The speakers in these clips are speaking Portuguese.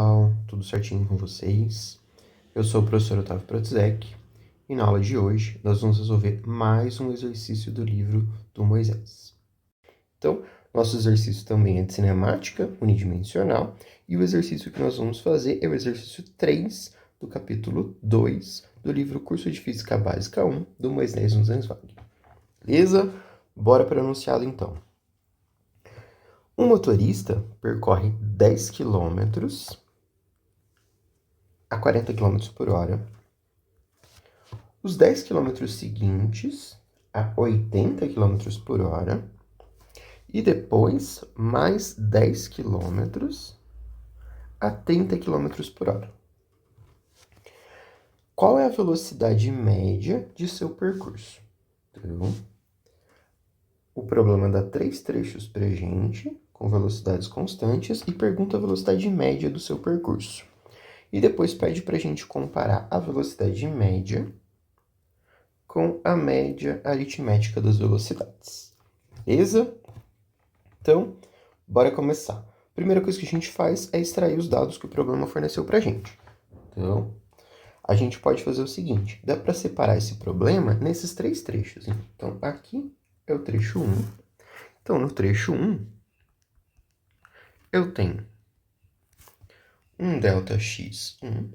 pessoal, tudo certinho com vocês? Eu sou o professor Otávio Protzek e na aula de hoje nós vamos resolver mais um exercício do livro do Moisés. Então, nosso exercício também é de cinemática unidimensional e o exercício que nós vamos fazer é o exercício 3 do capítulo 2 do livro Curso de Física Básica 1 do Moisés Nussenswag. Beleza? Bora para o enunciado então. Um motorista percorre 10 km a 40 km por hora. Os 10 km seguintes a 80 km por hora. E depois mais 10 km a 30 km por hora. Qual é a velocidade média de seu percurso? Então, o problema dá 3 trechos para a gente, com velocidades constantes, e pergunta a velocidade média do seu percurso. E depois pede para a gente comparar a velocidade média com a média aritmética das velocidades. Beleza? Então, bora começar. A primeira coisa que a gente faz é extrair os dados que o problema forneceu para a gente. Então, a gente pode fazer o seguinte. Dá para separar esse problema nesses 3 trechos. Então, aqui é o trecho 1. Então, no trecho 1, eu tenho um ΔX1,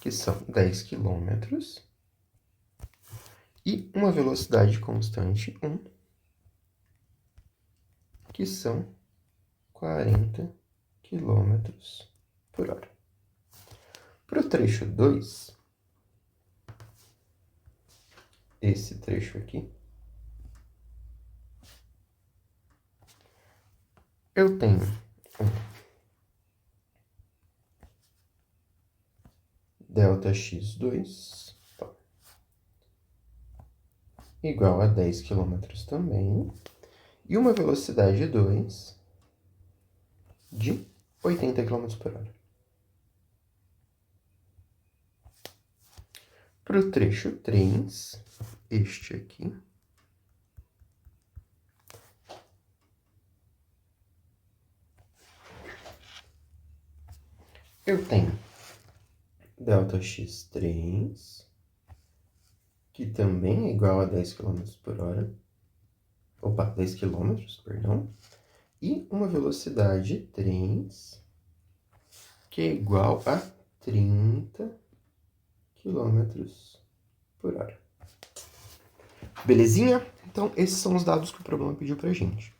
que são 10 km, e uma velocidade constante 1, que são 40 km por hora. Para o trecho 2, esse trecho aqui, eu tenho ΔX2 igual a 10 km também, e uma velocidade 2 de 80 km por hora. Para o trecho 3, este aqui, eu tenho ΔX3, que também é igual a 10 km por hora. Opa, 10 km, perdão. E uma velocidade 3, que é igual a 30 km por hora. Belezinha? Então, esses são os dados que o problema pediu pra gente.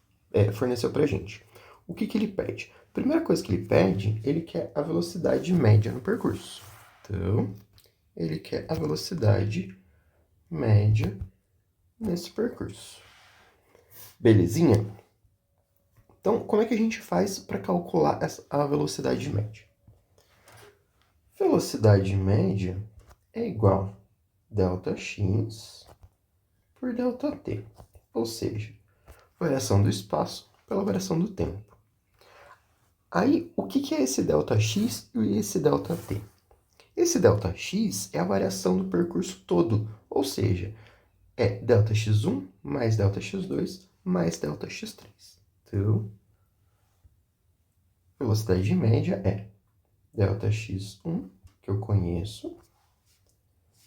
Forneceu pra gente. O que ele pede? A primeira coisa que ele pede, ele quer a velocidade média no percurso. Então, ele quer a velocidade média nesse percurso. Belezinha? Então, como é que a gente faz para calcular a velocidade média? Velocidade média é igual a ΔX por ΔT, ou seja, variação do espaço pela variação do tempo. Aí, o que é esse ΔX e esse ΔT? Esse ΔX é a variação do percurso todo, ou seja, é ΔX1 mais ΔX2 mais ΔX3. Então, velocidade média é ΔX1, que eu conheço,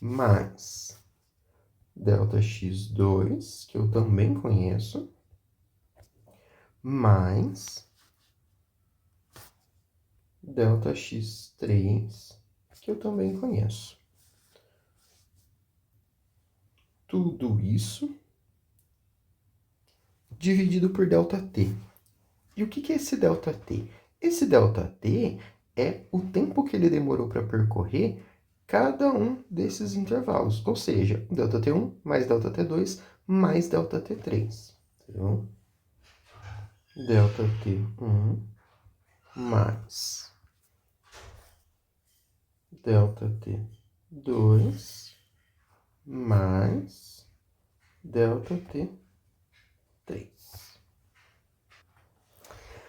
mais ΔX2, que eu também conheço, mais ΔX3, que eu também conheço. Tudo isso dividido por ΔT. E o que é esse ΔT? Esse ΔT é o tempo que ele demorou para percorrer cada um desses intervalos. Ou seja, ΔT1 mais ΔT2 mais ΔT3. Então, ΔT1 mais ΔT2 mais ΔT3.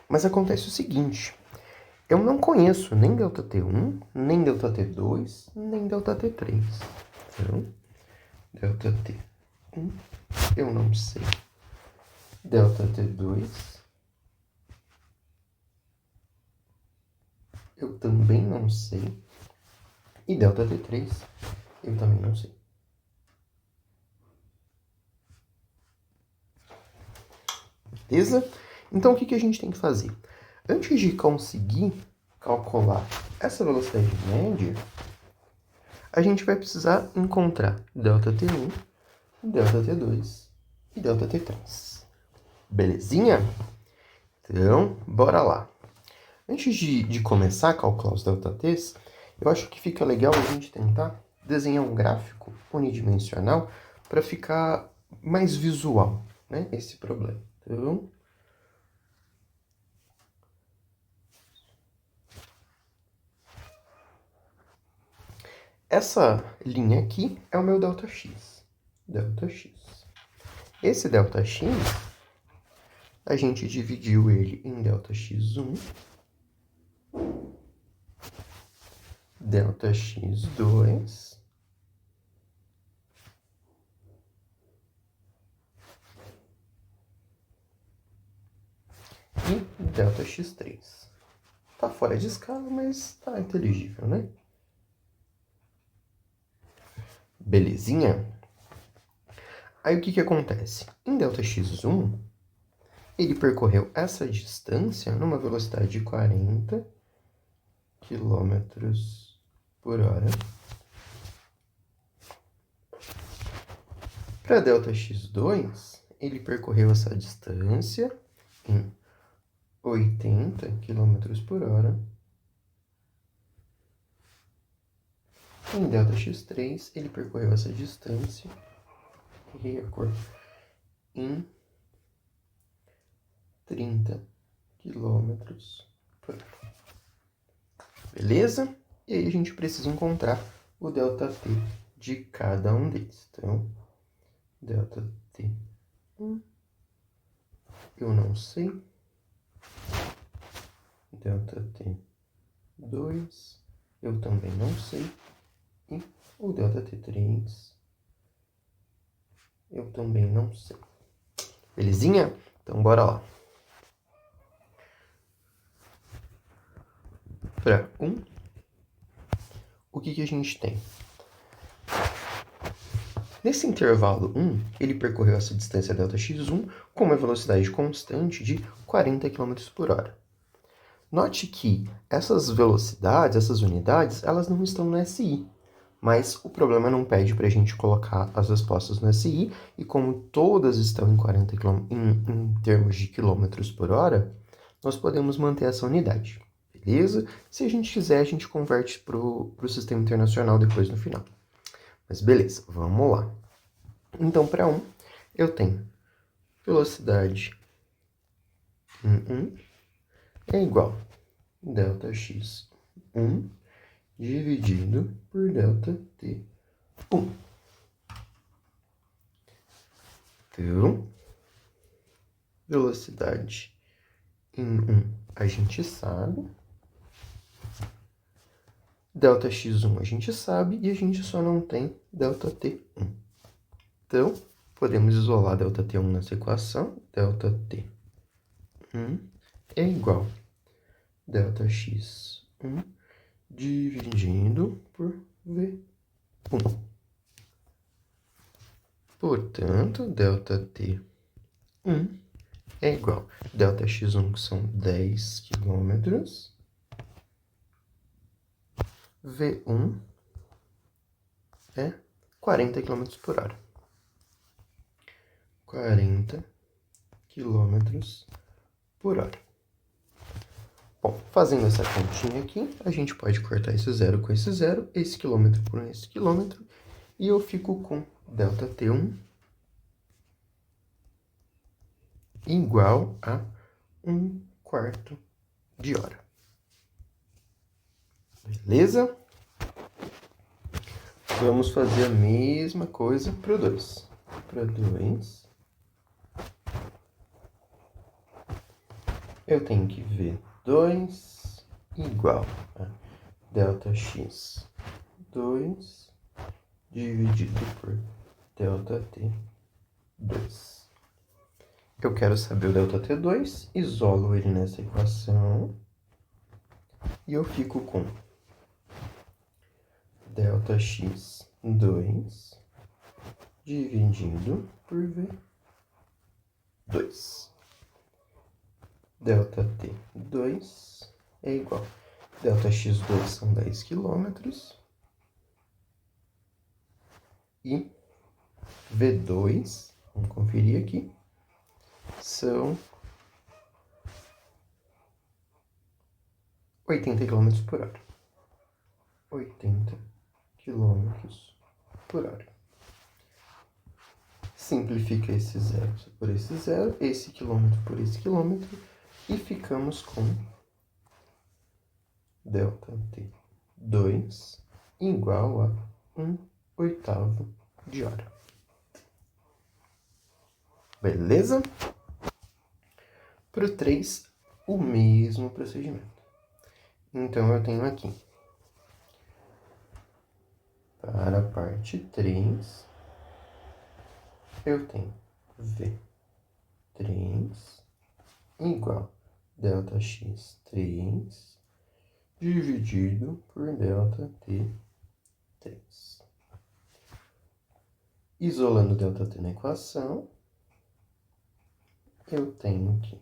Mas acontece o seguinte, eu não conheço nem ΔT1, nem ΔT2, nem ΔT3. Então, ΔT1 eu não sei. ΔT2 eu também não sei. E ΔT3, eu também não sei. Beleza? Então, o que a gente tem que fazer? Antes de conseguir calcular essa velocidade média, a gente vai precisar encontrar ΔT1, ΔT2 e ΔT3. Belezinha? Então, bora lá. Antes de começar a calcular os ΔTs, eu acho que fica legal a gente tentar desenhar um gráfico unidimensional para ficar mais visual, né, esse problema. Então, essa linha aqui é o meu ΔX. ΔX. Esse ΔX, a gente dividiu ele em ΔX1, ΔX2 e ΔX3. Tá fora de escala, mas tá inteligível, né? Belezinha? Aí o que acontece? Em ΔX1, ele percorreu essa distância numa velocidade de 40 km por hora. Para ΔX2, ele percorreu essa distância em 80 km por hora. Em ΔX3, ele percorreu essa distância, errei a cor, em 30 km por hora. Beleza? E aí a gente precisa encontrar o ΔT de cada um deles. Então, ΔT1, eu não sei. ΔT2, eu também não sei. E o ΔT3, eu também não sei. Belezinha? Então, bora lá. Para 1, o que a gente tem? Nesse intervalo 1, ele percorreu essa distância ΔX1 com uma velocidade constante de 40 km por hora. Note que essas velocidades, essas unidades, elas não estão no SI, mas o problema não pede para a gente colocar as respostas no SI, e como todas estão em 40 km, em termos de quilômetros por hora, nós podemos manter essa unidade, beleza? Se a gente quiser, a gente converte para o sistema internacional depois no final. Mas beleza, vamos lá. Então, para 1, eu tenho velocidade em 1 é igual a ΔX1 dividido por ΔT1. Então, velocidade em 1 a gente sabe, ΔX1 a gente sabe e a gente só não tem ΔT1. Então, podemos isolar ΔT1 nessa equação. ΔT1 é igual a ΔX1 dividindo por V1. Portanto, ΔT1 é igual a ΔX1, que são 10 km, V1 é 40 km por hora. 40 km por hora. Bom, fazendo essa continha aqui, a gente pode cortar esse zero com esse quilômetro por esse quilômetro, e eu fico com ΔT1 igual a 1/4 de hora. Beleza? Vamos fazer a mesma coisa para o 2. Para 2, eu tenho que ver 2 igual a ΔX2 dividido por ΔT2. Eu quero saber o ΔT2, isolo ele nessa equação. E eu fico com ΔX2 dividido por V2. ΔT2 é igual. ΔX2 são 10 quilômetros. E V2, vamos conferir aqui, são 80 km por hora. 80 km por hora. Simplifica esse zero por esse zero, esse quilômetro por esse quilômetro, e ficamos com ΔT2 igual a 1/8 de hora. Beleza? Para o 3, o mesmo procedimento. Então, eu tenho aqui, para a parte 3, eu tenho V3 igual ΔX3 dividido por ΔT3. Isolando ΔT na equação, eu tenho que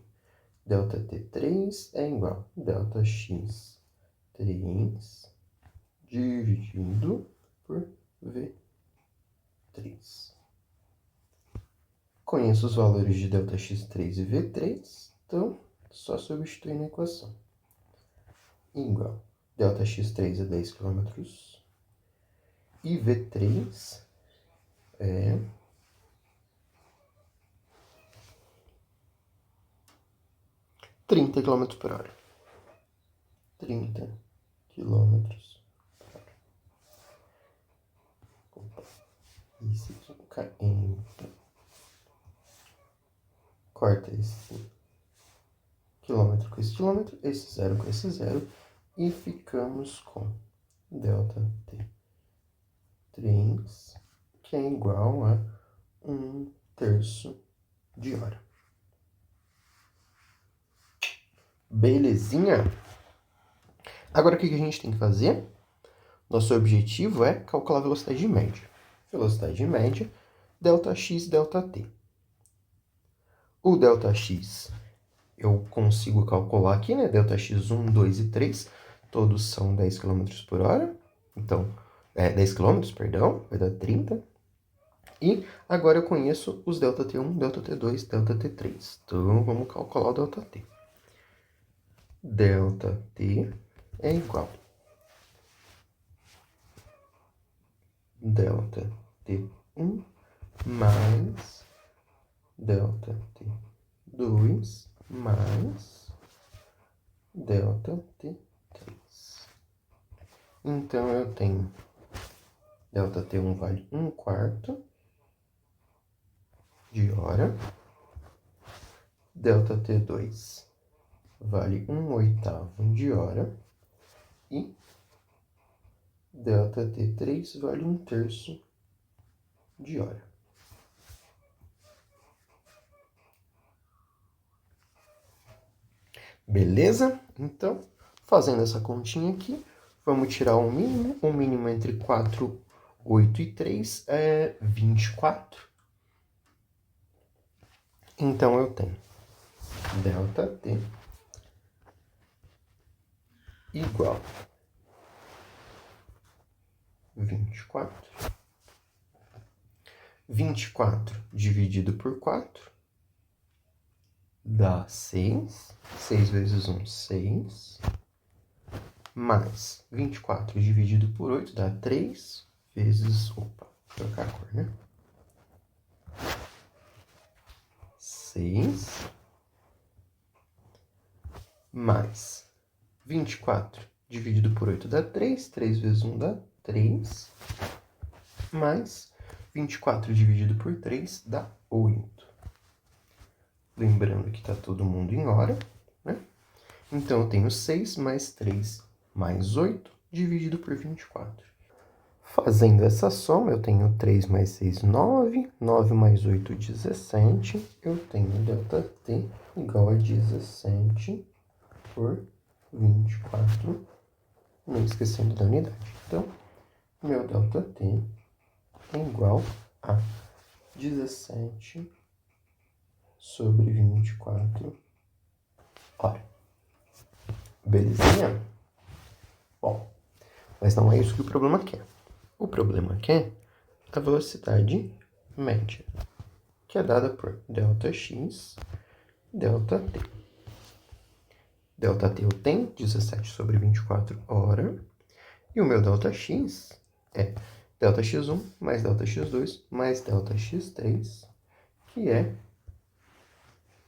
ΔT3 é igual a ΔX3 dividido por V3. Conheço os valores de ΔX3 e V3, então só substituir na equação. Igual ΔX3 é 10 km e V3 é 30 km por hora. 30 km por hora. Opa. Isso aqui, km. Corta esse quilômetro com esse quilômetro, esse zero com esse zero, e ficamos com ΔT3, que é igual a 1/3 de hora. Belezinha? Agora, o que a gente tem que fazer? Nosso objetivo é calcular a velocidade média. Velocidade média, ΔX, ΔT. O ΔX eu consigo calcular aqui, né? ΔX1, 2 e 3, todos são 10 km por hora. Então, 10 km, perdão, vai dar 30. E agora eu conheço os ΔT1, ΔT2, ΔT3. Então, vamos calcular o ΔT. ΔT é igual ΔT1 mais ΔT2 mais ΔT3. Então, eu tenho ΔT1 vale 1/4 de hora. ΔT2 vale 1/8 de hora. E ΔT3 vale 1/3 de hora. Beleza? Então, fazendo essa continha aqui, vamos tirar o mínimo. O mínimo entre 4, 8 e 3 é 24. Então, eu tenho ΔT igual 24. 24 dividido por 4 dá 6. 6 vezes 1, 6. Mais 24 dividido por 8 dá 3 vezes... Opa, vou trocar a cor, né? 6. Mais 24 dividido por 8 dá 3. 3 vezes 1 dá 3. Mais 24 dividido por 3 dá 8. Lembrando que está todo mundo em hora, né? Então, eu tenho 6 mais 3 mais 8 dividido por 24. Fazendo essa soma, eu tenho 3 mais 6, 9. 9 mais 8, 17. Eu tenho ΔT igual a 17 por 24, não esquecendo da unidade. Então, meu ΔT é igual a 17 sobre 24 horas. Belezinha? Bom, mas não é isso que o problema quer. O problema quer a velocidade média, que é dada por ΔX, ΔT. ΔT eu tenho 17 sobre 24 horas, e o meu ΔX é ΔX1 mais ΔX2 mais ΔX3, que é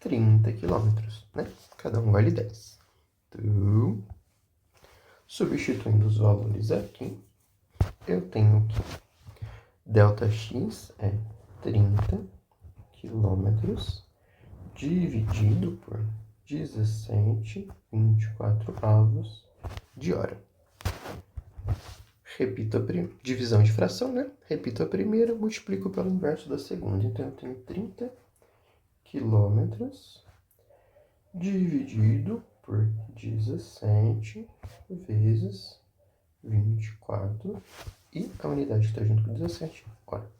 30 quilômetros, né? Cada um vale 10. Então, substituindo os valores aqui, eu tenho que ΔX é 30 quilômetros dividido por 17,24 de hora. Repito a divisão de fração, né? Repito a primeira, multiplico pelo inverso da segunda. Então, eu tenho 30 quilômetros dividido por 17 vezes 24 e a unidade que está junto com 17, hora.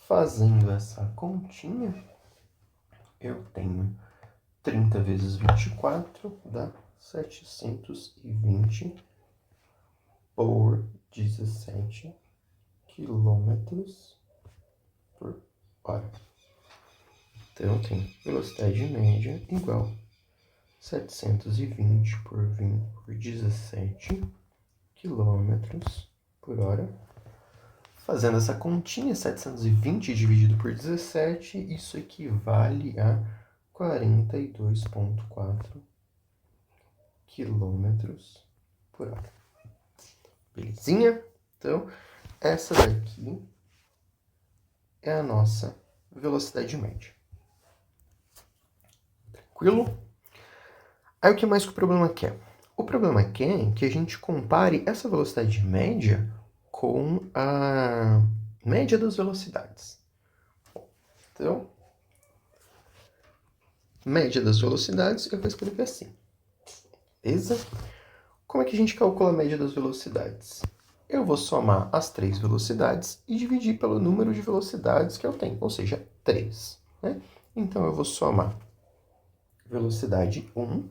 Fazendo essa continha, eu tenho 30 vezes 24 dá 720 por 17 quilômetros por hora. Então, eu tenho velocidade média igual a 720 por 17 quilômetros por hora. Fazendo essa continha, 720 dividido por 17, isso equivale a 42,4 quilômetros por hora. Belezinha? Então, essa daqui é a nossa velocidade média. Tranquilo? Aí o que mais que o problema quer? O problema quer que a gente compare essa velocidade média com a média das velocidades. Então, média das velocidades eu vou escrever assim. Beleza? Como é que a gente calcula a média das velocidades? Eu vou somar as 3 velocidades e dividir pelo número de velocidades que eu tenho, ou seja, 3. Né? Então, eu vou somar velocidade 1,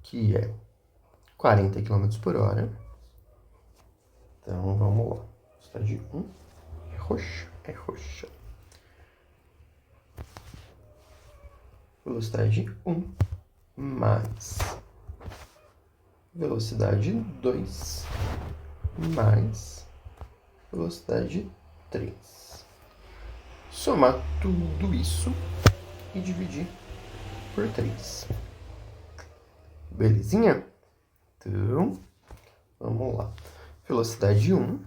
que é 40 km por hora. Então, vamos lá. Velocidade 1 é roxa. Velocidade 1 mais velocidade 2 mais velocidade 3. Somar tudo isso e dividir por 3. Belezinha? Então, vamos lá. Velocidade 1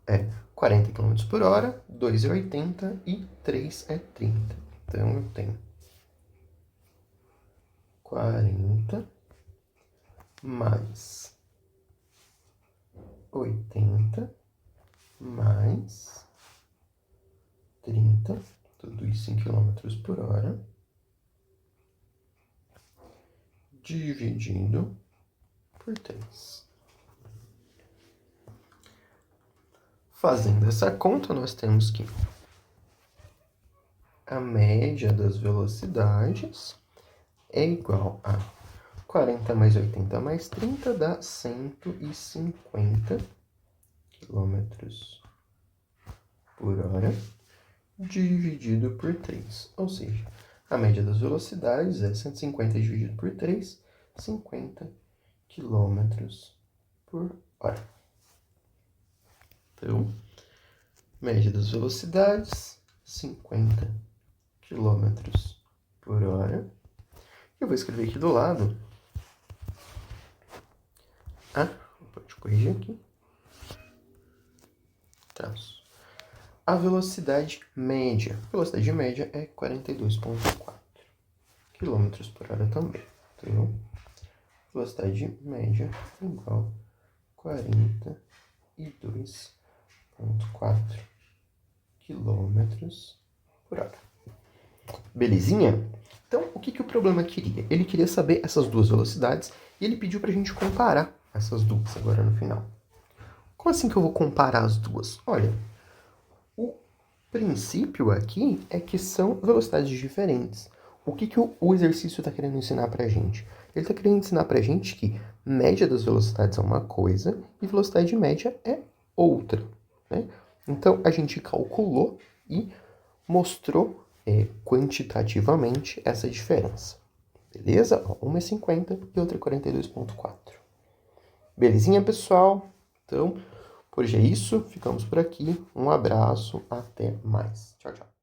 é 40 km por hora, 2 é 80 e 3 é 30. Então, eu tenho 40 mais 80 mais 30, tudo isso em km por hora, dividido por 3. Fazendo essa conta, nós temos que a média das velocidades é igual a 40 mais 80 mais 30 dá 150 km por hora, dividido por 3. Ou seja, a média das velocidades é 150 dividido por 3, 50 km por hora. Então, média das velocidades, 50 km por hora. Eu vou escrever aqui do lado. Pode corrigir aqui. Traço. A velocidade média. A velocidade média é 42,4 km por hora também. Então, velocidade média igual a 42,4 km por hora. Belezinha? Então, o que o problema queria? Ele queria saber essas duas velocidades e ele pediu para a gente comparar essas duas agora no final. Como assim que eu vou comparar as duas? Olha, o princípio aqui é que são velocidades diferentes. O que o exercício está querendo ensinar para a gente? Ele está querendo ensinar para a gente que média das velocidades é uma coisa e velocidade média é outra, né? Então, a gente calculou e mostrou quantitativamente essa diferença. Beleza? Ó, uma é 50 e outra é 42,4. Belezinha, pessoal? Então, por hoje é isso. Ficamos por aqui. Um abraço. Até mais. Tchau, tchau.